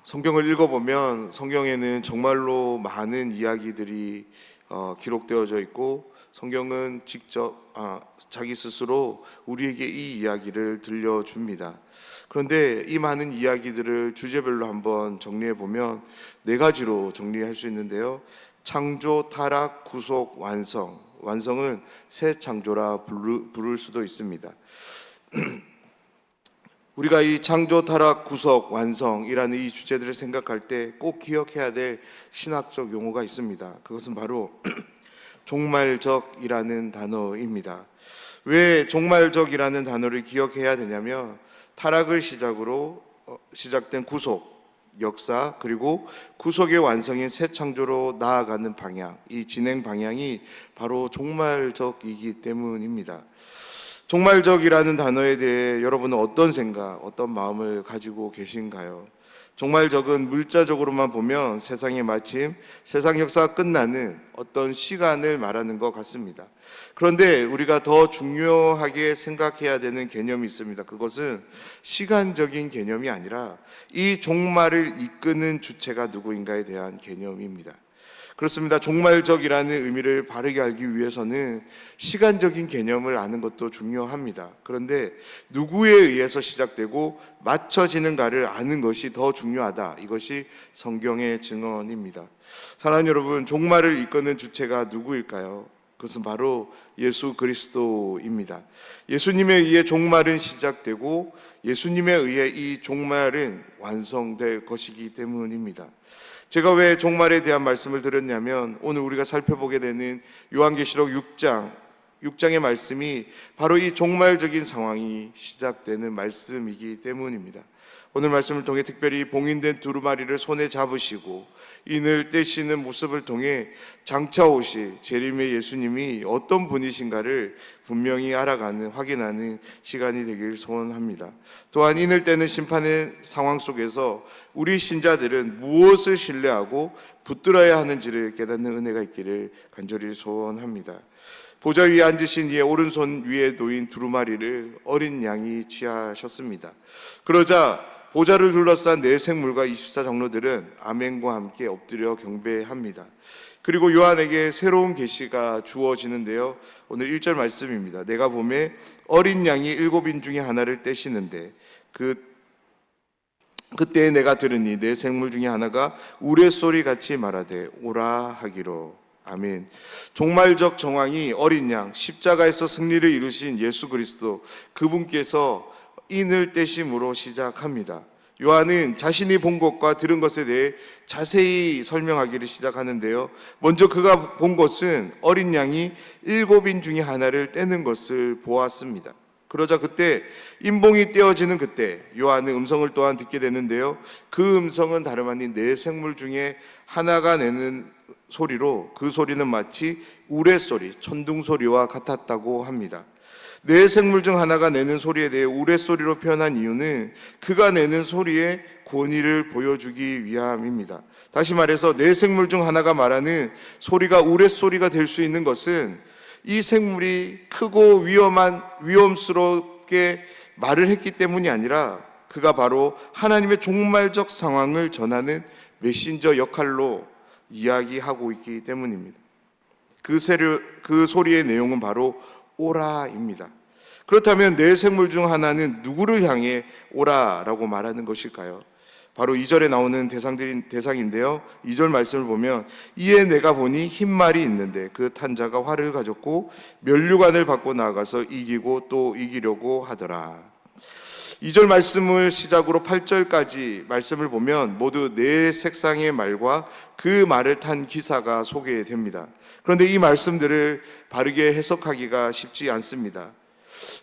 성경을 읽어보면 성경에는 정말로 많은 이야기들이 기록되어져 있고, 성경은 직접 자기 스스로 우리에게 이 이야기를 들려줍니다. 그런데 이 많은 이야기들을 주제별로 한번 정리해보면 네 가지로 정리할 수 있는데요. 창조, 타락, 구속, 완성. 완성은 새 창조라 부를 수도 있습니다. 우리가 이 창조, 타락, 구속, 완성이라는 이 주제들을 생각할 때 꼭 기억해야 될 신학적 용어가 있습니다. 그것은 바로 종말적이라는 단어입니다. 왜 종말적이라는 단어를 기억해야 되냐면, 타락을 시작으로 시작된 구속, 역사, 그리고 구속의 완성인 새 창조로 나아가는 방향, 이 진행 방향이 바로 종말적이기 때문입니다. 종말적이라는 단어에 대해 여러분은 어떤 생각, 어떤 마음을 가지고 계신가요? 종말적은 물자적으로만 보면 세상의 마침, 세상 역사가 끝나는 어떤 시간을 말하는 것 같습니다. 그런데 우리가 더 중요하게 생각해야 되는 개념이 있습니다. 그것은 시간적인 개념이 아니라 이 종말을 이끄는 주체가 누구인가에 대한 개념입니다. 그렇습니다. 종말적이라는 의미를 바르게 알기 위해서는 시간적인 개념을 아는 것도 중요합니다. 그런데 누구에 의해서 시작되고 맞춰지는가를 아는 것이 더 중요하다. 이것이 성경의 증언입니다. 사랑하는 여러분, 종말을 이끄는 주체가 누구일까요? 그것은 바로 예수 그리스도입니다. 예수님에 의해 종말은 시작되고 예수님에 의해 이 종말은 완성될 것이기 때문입니다. 제가 왜 종말에 대한 말씀을 드렸냐면, 오늘 우리가 살펴보게 되는 요한계시록 6장의 말씀이 바로 이 종말적인 상황이 시작되는 말씀이기 때문입니다. 오늘 말씀을 통해 특별히 봉인된 두루마리를 손에 잡으시고 인을 떼시는 모습을 통해 장차 오실 재림의 예수님이 어떤 분이신가를 분명히 알아가는, 확인하는 시간이 되길 소원합니다. 또한 인을 떼는 심판의 상황 속에서 우리 신자들은 무엇을 신뢰하고 붙들어야 하는지를 깨닫는 은혜가 있기를 간절히 소원합니다. 보좌 위에 앉으신 이의 오른손 위에 놓인 두루마리를 어린 양이 취하셨습니다. 그러자 보좌를 둘러싼 네 생물과 24장로들은 아멘과 함께 엎드려 경배합니다. 그리고 요한에게 새로운 계시가 주어지는데요. 오늘 1절 말씀입니다. 내가 보매 어린 양이 7인 중에 하나를 떼시는데 그때 내가 들으니 네 생물 중에 하나가 우레소리 같이 말하되 오라 하기로. 아멘. 종말적 정황이 어린 양, 십자가에서 승리를 이루신 예수 그리스도, 그분께서 인을 떼심으로 시작합니다. 요한은 자신이 본 것과 들은 것에 대해 자세히 설명하기를 시작하는데요. 먼저 그가 본 것은 어린 양이 7인 중에 하나를 떼는 것을 보았습니다. 그러자 그때 인봉이 떼어지는 그때 요한은 음성을 또한 듣게 되는데요. 그 음성은 다름 아닌 네 생물 중에 하나가 내는 소리로, 그 소리는 마치 우레소리, 천둥소리와 같았다고 합니다. 네 생물 중 하나가 내는 소리에 대해 우레소리로 표현한 이유는 그가 내는 소리의 권위를 보여주기 위함입니다. 다시 말해서 네 생물 중 하나가 말하는 소리가 우레소리가 될 수 있는 것은 이 생물이 크고 위험스럽게 말을 했기 때문이 아니라 그가 바로 하나님의 종말적 상황을 전하는 메신저 역할로 이야기하고 있기 때문입니다. 그 소리의 내용은 바로 오라입니다. 그렇다면 네 생물 중 하나는 누구를 향해 오라라고 말하는 것일까요? 바로 2절에 나오는 대상인데요. 2절 말씀을 보면 이에 내가 보니 흰 말이 있는데 그 탄 자가 활을 가졌고 면류관을 받고 나아가서 이기고 또 이기려고 하더라. 2절 말씀을 시작으로 8절까지 말씀을 보면 모두 네 색상의 말과 그 말을 탄 기사가 소개됩니다. 그런데 이 말씀들을 바르게 해석하기가 쉽지 않습니다.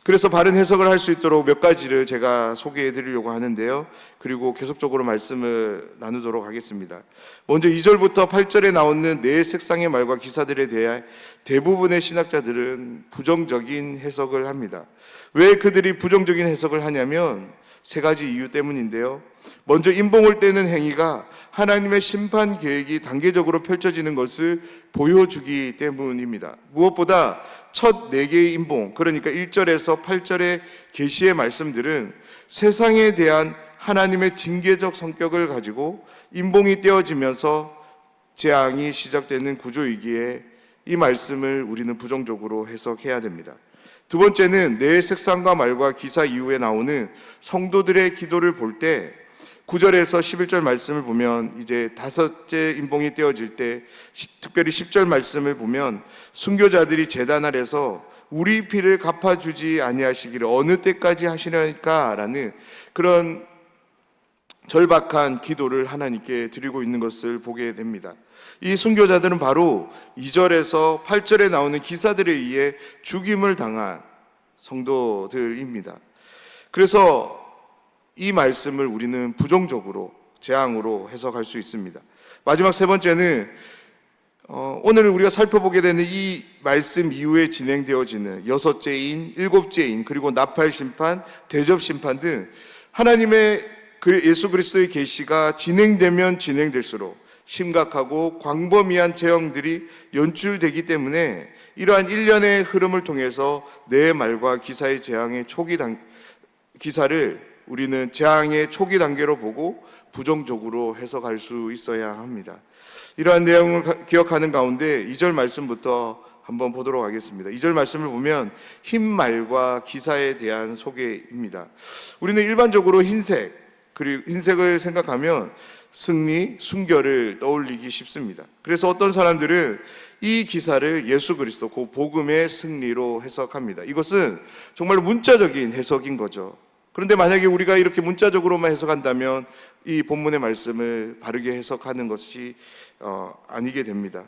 그래서 바른 해석을 할 수 있도록 몇 가지를 제가 소개해 드리려고 하는데요. 그리고 계속적으로 말씀을 나누도록 하겠습니다. 먼저 2절부터 8절에 나오는 네 색상의 말과 기사들에 대해 대부분의 신학자들은 부정적인 해석을 합니다. 왜 그들이 부정적인 해석을 하냐면 세 가지 이유 때문인데요. 먼저 인봉을 떼는 행위가 하나님의 심판 계획이 단계적으로 펼쳐지는 것을 보여주기 때문입니다. 무엇보다 첫 4개의 인봉, 그러니까 1절에서 8절의 계시의 말씀들은 세상에 대한 하나님의 징계적 성격을 가지고 임봉이 떼어지면서 재앙이 시작되는 구조이기에 이 말씀을 우리는 부정적으로 해석해야 됩니다. 두 번째는 내 색상과 말과 기사 이후에 나오는 성도들의 기도를 볼 때 9절에서 11절 말씀을 보면 이제 다섯째 임봉이 떼어질 때 특별히 10절 말씀을 보면 순교자들이 제단 아래서 우리 피를 갚아주지 아니하시기를 어느 때까지 하시려니까 라는 그런 절박한 기도를 하나님께 드리고 있는 것을 보게 됩니다. 이 순교자들은 바로 2절에서 8절에 나오는 기사들에 의해 죽임을 당한 성도들입니다. 그래서 이 말씀을 우리는 부정적으로 재앙으로 해석할 수 있습니다. 마지막 세 번째는 오늘 우리가 살펴보게 되는 이 말씀 이후에 진행되어지는 여섯째인, 일곱째인, 그리고 나팔 심판, 대접 심판 등 하나님의 예수 그리스도의 계시가 진행되면 진행될수록 심각하고 광범위한 재앙들이 연출되기 때문에 이러한 일련의 흐름을 통해서 내 말과 기사의 재앙의 기사를 우리는 재앙의 초기 단계로 보고 부정적으로 해석할 수 있어야 합니다. 이러한 내용을 기억하는 가운데 2절 말씀부터 한번 보도록 하겠습니다. 2절 말씀을 보면 흰 말과 기사에 대한 소개입니다. 우리는 일반적으로 그리고 흰색을 생각하면 승리, 순결을 떠올리기 쉽습니다. 그래서 어떤 사람들은 이 기사를 예수 그리스도, 그 복음의 승리로 해석합니다. 이것은 정말 문자적인 해석인 거죠. 그런데 만약에 우리가 이렇게 문자적으로만 해석한다면 이 본문의 말씀을 바르게 해석하는 것이 아니게 됩니다.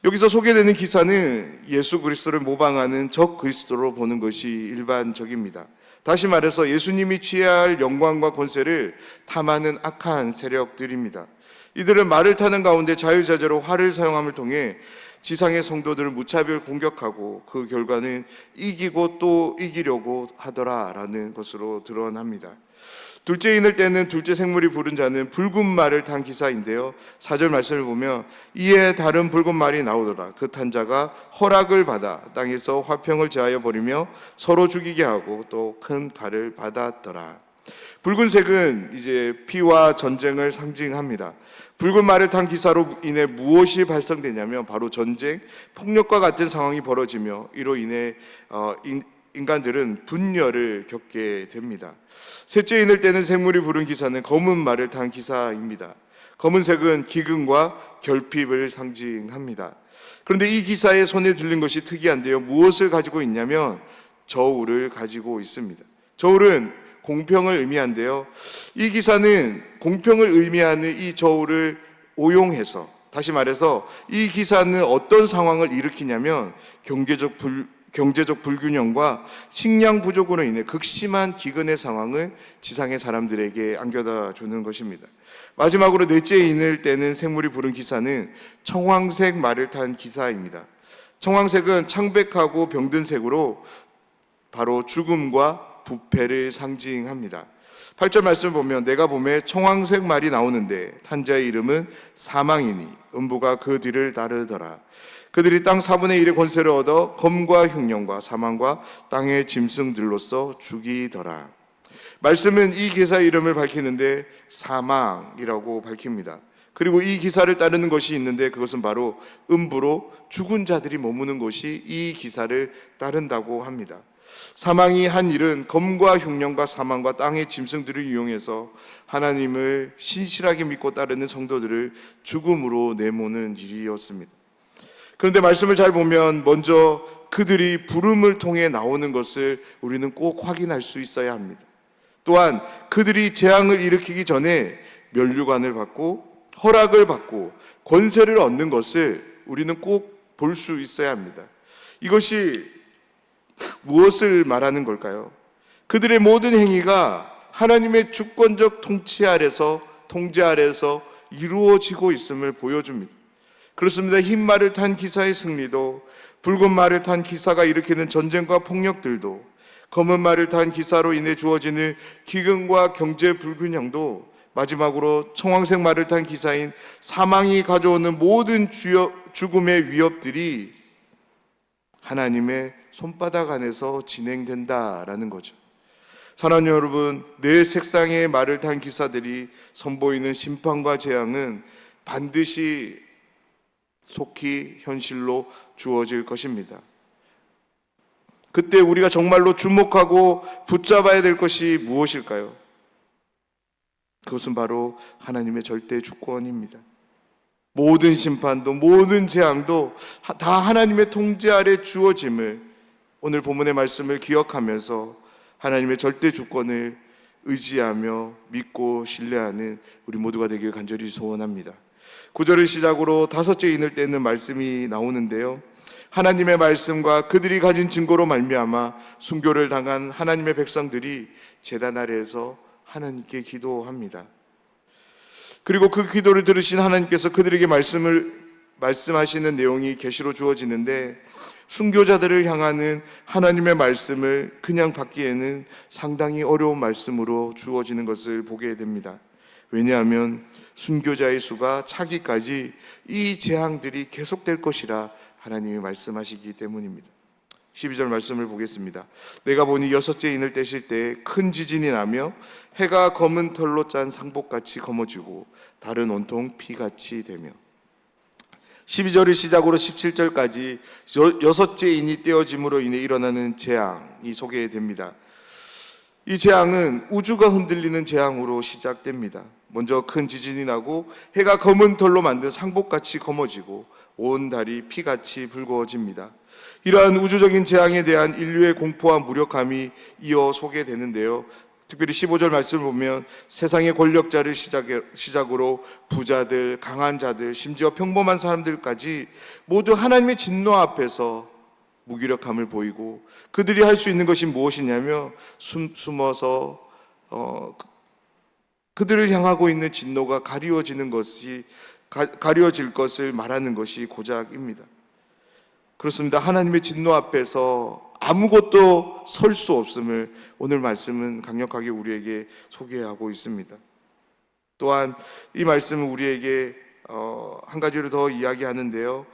여기서 소개되는 기사는 예수 그리스도를 모방하는 적 그리스도로 보는 것이 일반적입니다. 다시 말해서 예수님이 취해야 할 영광과 권세를 탐하는 악한 세력들입니다. 이들은 말을 타는 가운데 자유자재로 활을 사용함을 통해 지상의 성도들을 무차별 공격하고 그 결과는 이기고 또 이기려고 하더라라는 것으로 드러납니다. 둘째인을 때는 둘째 생물이 부른 자는 붉은 말을 탄 기사인데요. 4절 말씀을 보면 이에 다른 붉은 말이 나오더라. 그 탄 자가 허락을 받아 땅에서 화평을 제하여 버리며 서로 죽이게 하고 또 큰 칼을 받았더라. 붉은색은 이제 피와 전쟁을 상징합니다. 붉은 말을 탄 기사로 인해 무엇이 발생되냐면 바로 전쟁, 폭력과 같은 상황이 벌어지며 이로 인해 인간들은 분열을 겪게 됩니다. 셋째 인을 때는 생물이 부른 기사는 검은 말을 탄 기사입니다. 검은색은 기근과 결핍을 상징합니다. 그런데 이 기사의 손에 들린 것이 특이한데요. 무엇을 가지고 있냐면 저울을 가지고 있습니다. 저울은 공평을 의미한데요. 이 기사는 공평을 의미하는 이 저울을 오용해서, 다시 말해서 이 기사는 어떤 상황을 일으키냐면 경제적 불균형과 식량 부족으로 인해 극심한 기근의 상황을 지상의 사람들에게 안겨다 주는 것입니다. 마지막으로 넷째 인을 때는 생물이 부른 기사는 청황색 말을 탄 기사입니다. 청황색은 창백하고 병든 색으로 바로 죽음과 부패를 상징합니다. 8절 말씀을 보면 내가 보매 청황색 말이 나오는데 탄 자의 이름은 사망이니 음부가 그 뒤를 따르더라. 그들이 땅 4분의 1의 권세를 얻어 검과 흉령과 사망과 땅의 짐승들로서 죽이더라. 말씀은 이 기사의 이름을 밝히는데 사망이라고 밝힙니다. 그리고 이 기사를 따르는 것이 있는데 그것은 바로 음부로 죽은 자들이 머무는 곳이 이 기사를 따른다고 합니다. 사망이 한 일은 검과 흉령과 사망과 땅의 짐승들을 이용해서 하나님을 신실하게 믿고 따르는 성도들을 죽음으로 내모는 일이었습니다. 그런데 말씀을 잘 보면 먼저 그들이 부름을 통해 나오는 것을 우리는 꼭 확인할 수 있어야 합니다. 또한 그들이 재앙을 일으키기 전에 면류관을 받고 허락을 받고 권세를 얻는 것을 우리는 꼭 볼 수 있어야 합니다. 이것이 무엇을 말하는 걸까요? 그들의 모든 행위가 하나님의 주권적 통제 아래서 이루어지고 있음을 보여줍니다. 그렇습니다. 흰 말을 탄 기사의 승리도, 붉은 말을 탄 기사가 일으키는 전쟁과 폭력들도, 검은 말을 탄 기사로 인해 주어지는 기근과 경제 불균형도, 마지막으로 청황색 말을 탄 기사인 사망이 가져오는 모든 죽음의 위협들이 하나님의 손바닥 안에서 진행된다라는 거죠. 사랑하는 여러분, 내 색상의 말을 탄 기사들이 선보이는 심판과 재앙은 반드시 속히 현실로 주어질 것입니다. 그때 우리가 정말로 주목하고 붙잡아야 될 것이 무엇일까요? 그것은 바로 하나님의 절대 주권입니다. 모든 심판도 모든 재앙도 다 하나님의 통제 아래 주어짐을 오늘 본문의 말씀을 기억하면서 하나님의 절대 주권을 의지하며 믿고 신뢰하는 우리 모두가 되길 간절히 소원합니다. 9절을 시작으로 다섯째 인을 떼는 말씀이 나오는데요, 하나님의 말씀과 그들이 가진 증거로 말미암아 순교를 당한 하나님의 백성들이 제단 아래에서 하나님께 기도합니다. 그리고 그 기도를 들으신 하나님께서 그들에게 말씀하시는 내용이 계시로 주어지는데, 순교자들을 향하는 하나님의 말씀을 그냥 받기에는 상당히 어려운 말씀으로 주어지는 것을 보게 됩니다. 왜냐하면 순교자의 수가 차기까지 이 재앙들이 계속될 것이라 하나님이 말씀하시기 때문입니다. 12절 말씀을 보겠습니다. 내가 보니 여섯째 인을 떼실 때 큰 지진이 나며 해가 검은 털로 짠 상복같이 검어지고 달은 온통 피같이 되며. 12절을 시작으로 17절까지 여섯째 인이 떼어짐으로 인해 일어나는 재앙이 소개됩니다. 이 재앙은 우주가 흔들리는 재앙으로 시작됩니다. 먼저 큰 지진이 나고 해가 검은 털로 만든 상복같이 검어지고 온 달이 피같이 붉어집니다. 이러한 우주적인 재앙에 대한 인류의 공포와 무력함이 이어 소개되는데요, 특별히 15절 말씀을 보면 세상의 권력자를 시작으로 부자들, 강한 자들, 심지어 평범한 사람들까지 모두 하나님의 진노 앞에서 무기력함을 보이고, 그들이 할 수 있는 것이 무엇이냐면 숨어서 그들을 향하고 있는 진노가 가리워질 것을 말하는 것이 고작입니다. 그렇습니다. 하나님의 진노 앞에서 아무것도 설 수 없음을 오늘 말씀은 강력하게 우리에게 소개하고 있습니다. 또한 이 말씀은 우리에게 한 가지를 더 이야기하는데요,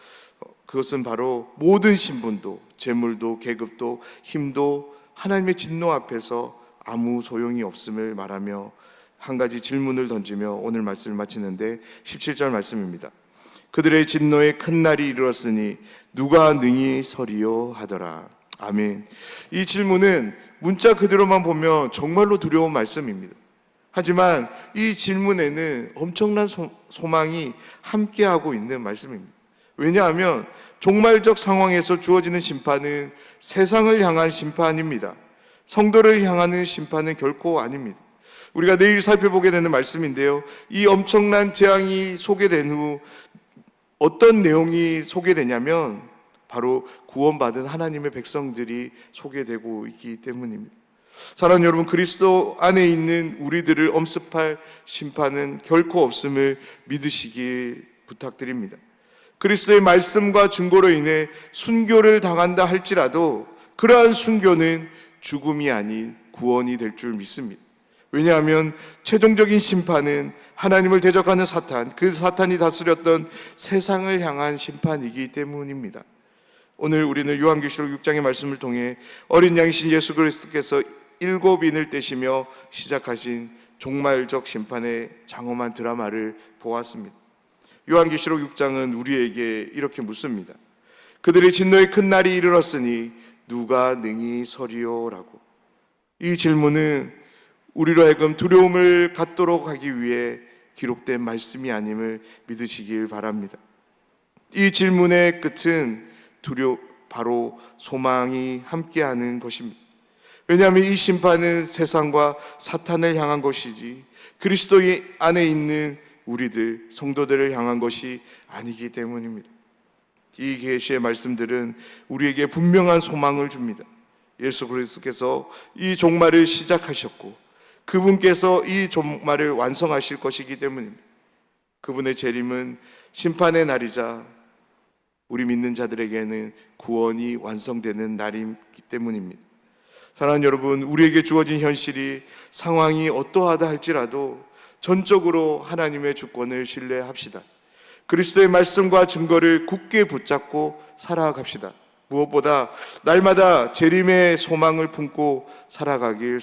그것은 바로 모든 신분도, 재물도, 계급도, 힘도 하나님의 진노 앞에서 아무 소용이 없음을 말하며 한 가지 질문을 던지며 오늘 말씀을 마치는데, 17절 말씀입니다. 그들의 진노에 큰 날이 이르렀으니 누가 능히 서리요 하더라. 아멘. 이 질문은 문자 그대로만 보면 정말로 두려운 말씀입니다. 하지만 이 질문에는 엄청난 소망이 함께하고 있는 말씀입니다. 왜냐하면 종말적 상황에서 주어지는 심판은 세상을 향한 심판입니다. 성도를 향하는 심판은 결코 아닙니다. 우리가 내일 살펴보게 되는 말씀인데요, 이 엄청난 재앙이 소개된 후 어떤 내용이 소개되냐면 바로 구원받은 하나님의 백성들이 소개되고 있기 때문입니다. 사랑하는 여러분, 그리스도 안에 있는 우리들을 엄습할 심판은 결코 없음을 믿으시길 부탁드립니다. 그리스도의 말씀과 증거로 인해 순교를 당한다 할지라도 그러한 순교는 죽음이 아닌 구원이 될 줄 믿습니다. 왜냐하면 최종적인 심판은 하나님을 대적하는 사탄, 그 사탄이 다스렸던 세상을 향한 심판이기 때문입니다. 오늘 우리는 요한계시록 6장의 말씀을 통해 어린 양이신 예수 그리스도께서 7인을 떼시며 시작하신 종말적 심판의 장엄한 드라마를 보았습니다. 요한계시록 6장은 우리에게 이렇게 묻습니다. 그들의 진노의 큰 날이 이르렀으니 누가 능히 서리요? 라고. 이 질문은 우리로 하여금 두려움을 갖도록 하기 위해 기록된 말씀이 아님을 믿으시길 바랍니다. 이 질문의 끝은 바로 소망이 함께하는 것입니다. 왜냐하면 이 심판은 세상과 사탄을 향한 것이지 그리스도 안에 있는 우리들, 성도들을 향한 것이 아니기 때문입니다. 이 계시의 말씀들은 우리에게 분명한 소망을 줍니다. 예수 그리스도께서 이 종말을 시작하셨고 그분께서 이 종말을 완성하실 것이기 때문입니다. 그분의 재림은 심판의 날이자 우리 믿는 자들에게는 구원이 완성되는 날이기 때문입니다. 사랑하는 여러분, 우리에게 주어진 현실이 상황이 어떠하다 할지라도 전적으로 하나님의 주권을 신뢰합시다. 그리스도의 말씀과 증거를 굳게 붙잡고 살아갑시다. 무엇보다 날마다 재림의 소망을 품고 살아가길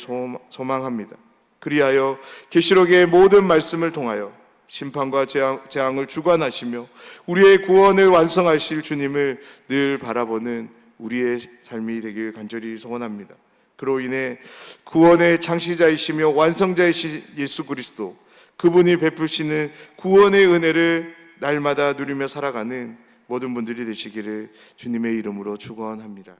소망합니다. 그리하여 계시록의 모든 말씀을 통하여 심판과 재앙을 주관하시며 우리의 구원을 완성하실 주님을 늘 바라보는 우리의 삶이 되길 간절히 소원합니다. 그로 인해 구원의 창시자이시며 완성자이신 예수 그리스도, 그분이 베푸시는 구원의 은혜를 날마다 누리며 살아가는 모든 분들이 되시기를 주님의 이름으로 축원합니다.